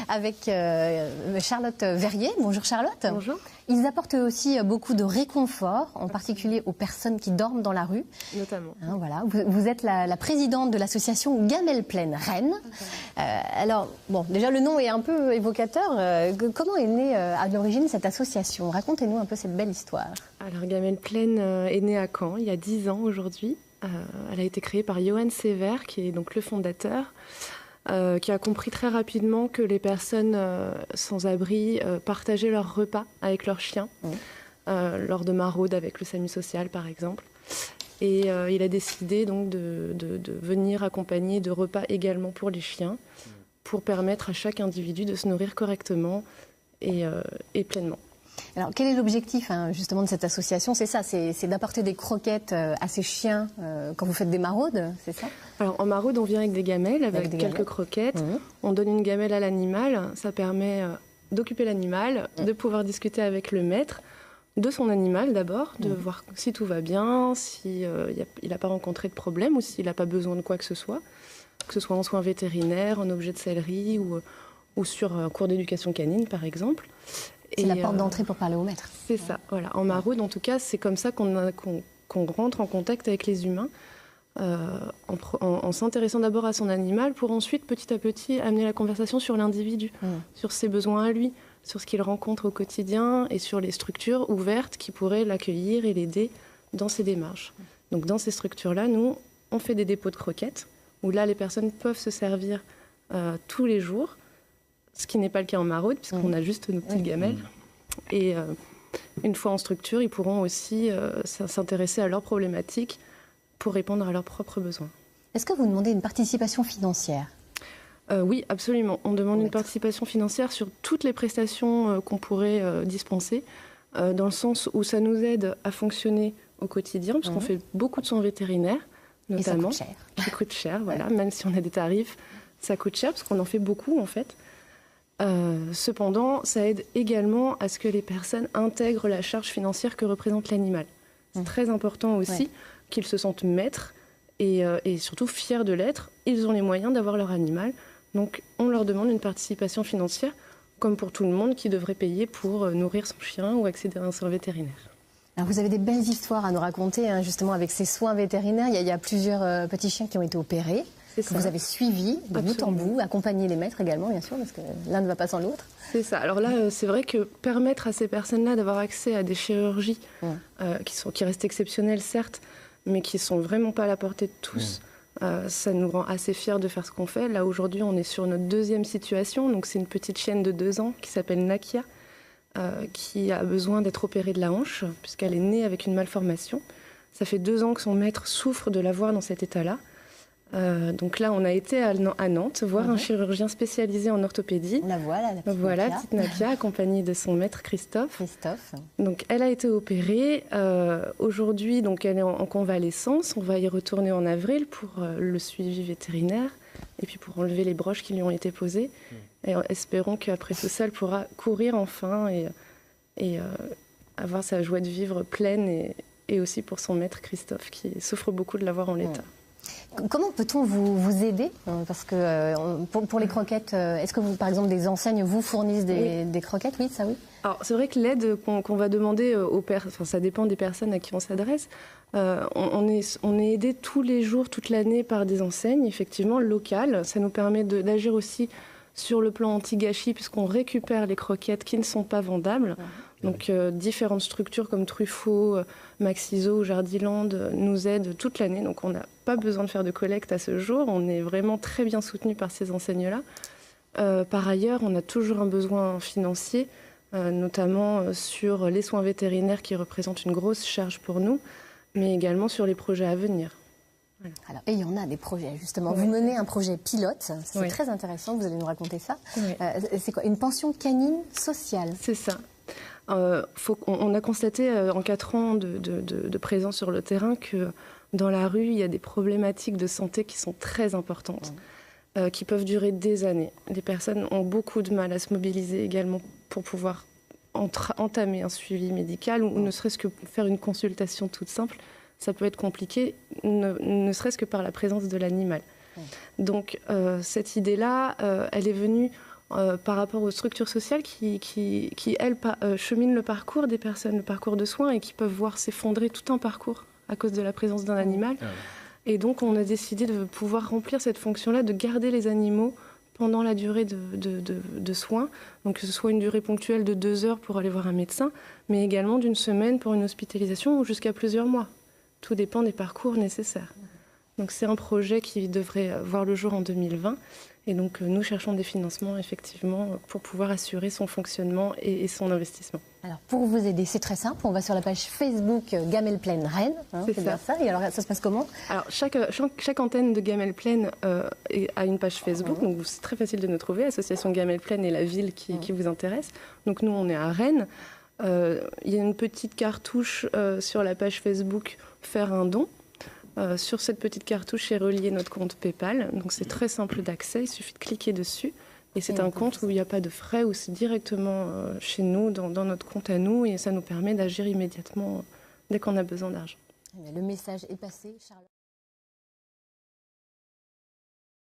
avec Charlotte Verrier. Bonjour Charlotte. Bonjour. Ils apportent aussi beaucoup de réconfort, en particulier aux personnes qui dorment dans la rue. Notamment. Hein, voilà. Vous êtes la présidente de l'association Gamelle Pleine Rennes. Alors, bon, déjà le nom est un peu évocateur. Comment est née à l'origine cette association? Racontez-nous un peu cette belle histoire. Alors Gamelle Pleine est née à Caen il y a 10 ans aujourd'hui. Elle a été créée par Johan Sévère, qui est donc le fondateur, qui a compris très rapidement que les personnes sans abri partageaient leurs repas avec leurs chiens, lors de maraudes avec le SAMU social par exemple. Et il a décidé donc de venir accompagner de repas également pour les chiens, pour permettre à chaque individu de se nourrir correctement et pleinement. Alors, quel est l'objectif justement de cette association? C'est ça, c'est d'apporter des croquettes à ces chiens quand vous faites des maraudes, c'est ça? Alors, en maraude, on vient avec des gamelles, avec quelques croquettes. On donne une gamelle à l'animal. Ça permet d'occuper l'animal, de pouvoir discuter avec le maître de son animal d'abord, de voir si tout va bien, s'il n'a pas rencontré de problème ou s'il n'a pas besoin de quoi que ce soit en soins vétérinaires, en objets de sellerie ou sur un cours d'éducation canine, par exemple. C'est la porte d'entrée pour parler au maître. C'est ça, voilà. En maraude, en tout cas, c'est comme ça qu'on rentre en contact avec les humains, en s'intéressant d'abord à son animal, pour ensuite, petit à petit, amener la conversation sur l'individu, sur ses besoins à lui, sur ce qu'il rencontre au quotidien et sur les structures ouvertes qui pourraient l'accueillir et l'aider dans ses démarches. Donc dans ces structures-là, nous, on fait des dépôts de croquettes, où là, les personnes peuvent se servir tous les jours, ce qui n'est pas le cas en maraude, puisqu'on a juste nos petites gamelles. Et une fois en structure, ils pourront aussi s'intéresser à leurs problématiques pour répondre à leurs propres besoins. Est-ce que vous demandez une participation financière? Oui, absolument. On demande une participation financière sur toutes les prestations qu'on pourrait dispenser, dans le sens où ça nous aide à fonctionner au quotidien, parce qu'on fait beaucoup de soins vétérinaires, notamment. Et ça coûte cher. Qui coûte cher, voilà. Même si on a des tarifs, ça coûte cher, parce qu'on en fait beaucoup, en fait. Cependant, ça aide également à ce que les personnes intègrent la charge financière que représente l'animal. C'est très important aussi qu'ils se sentent maîtres et surtout fiers de l'être. Ils ont les moyens d'avoir leur animal. Donc on leur demande une participation financière, comme pour tout le monde qui devrait payer pour nourrir son chien ou accéder à un soin vétérinaire. Alors vous avez des belles histoires à nous raconter, justement avec ces soins vétérinaires. Il y a plusieurs petits chiens qui ont été opérés, que vous avez suivis de bout en bout, accompagné les maîtres également, bien sûr, parce que l'un ne va pas sans l'autre. C'est ça. Alors là, c'est vrai que permettre à ces personnes-là d'avoir accès à des chirurgies qui restent exceptionnelles, certes, mais qui ne sont vraiment pas à la portée de tous, ça nous rend assez fiers de faire ce qu'on fait. Là, aujourd'hui, on est sur notre deuxième situation. Donc, c'est une petite chienne de 2 ans qui s'appelle Nakia, qui a besoin d'être opérée de la hanche, puisqu'elle est née avec une malformation. Ça fait 2 ans que son maître souffre de la voir dans cet état-là. Donc là, on a été à Nantes voir un chirurgien spécialisé en orthopédie. La voilà, la petite Voilà, Nakia. petite Nakia, accompagnée de son maître Christophe. Donc, elle a été opérée. Aujourd'hui, donc, elle est en convalescence. On va y retourner en avril pour le suivi vétérinaire et puis pour enlever les broches qui lui ont été posées. Et espérons qu'après tout ça, elle pourra courir enfin et avoir sa joie de vivre pleine et aussi pour son maître Christophe qui souffre beaucoup de l'avoir en l'état. Comment peut-on vous aider? Parce que pour les croquettes, est-ce que vous, par exemple, des enseignes vous fournissent des croquettes? Oui, ça oui. Alors c'est vrai que l'aide qu'on va demander aux personnes, enfin, ça dépend des personnes à qui on s'adresse. On est aidé tous les jours, toute l'année par des enseignes, effectivement, locales. Ça nous permet d'agir aussi sur le plan anti-gâchis, puisqu'on récupère les croquettes qui ne sont pas vendables. Donc différentes structures comme Truffaut, Maxiso ou Jardiland nous aident toute l'année. Donc on n'a pas besoin de faire de collecte à ce jour. On est vraiment très bien soutenu par ces enseignes-là. Par ailleurs, on a toujours un besoin financier, notamment sur les soins vétérinaires qui représentent une grosse charge pour nous, mais également sur les projets à venir. Voilà. Alors, et il y en a des projets, justement. Vous menez un projet pilote, c'est très intéressant, vous allez nous raconter ça. C'est quoi? Une pension canine sociale? C'est ça. On a constaté en 4 ans de présence sur le terrain que dans la rue, il y a des problématiques de santé qui sont très importantes, qui peuvent durer des années. Les personnes ont beaucoup de mal à se mobiliser également pour pouvoir entamer un suivi médical ou ne serait-ce que faire une consultation toute simple. Ça peut être compliqué, ne serait-ce que par la présence de l'animal. Donc cette idée-là, elle est venue par rapport aux structures sociales qui elles, cheminent le parcours des personnes, le parcours de soins, et qui peuvent voir s'effondrer tout un parcours à cause de la présence d'un animal. Et donc, on a décidé de pouvoir remplir cette fonction-là, de garder les animaux pendant la durée de soins. Donc, que ce soit une durée ponctuelle de 2 heures pour aller voir un médecin, mais également d'une semaine pour une hospitalisation ou jusqu'à plusieurs mois. Tout dépend des parcours nécessaires. Donc, c'est un projet qui devrait voir le jour en 2020. Et donc, nous cherchons des financements, effectivement, pour pouvoir assurer son fonctionnement et son investissement. Alors, pour vous aider, c'est très simple. On va sur la page Facebook Gamelle Plaine Rennes. C'est bien ça. Et alors, ça se passe comment? Alors, chaque antenne de Gamelle Plaine a une page Facebook. Donc, c'est très facile de nous trouver. Association Gamelle Plaine et la ville qui vous intéresse. Donc, nous, on est à Rennes. Il y a une petite cartouche sur la page Facebook « Faire un don ». Sur cette petite cartouche est relié notre compte PayPal. Donc c'est très simple d'accès, il suffit de cliquer dessus. Et c'est un compte où il n'y a pas de frais, où c'est directement chez nous, dans notre compte à nous. Et ça nous permet d'agir immédiatement dès qu'on a besoin d'argent. Le message est passé, Charlotte.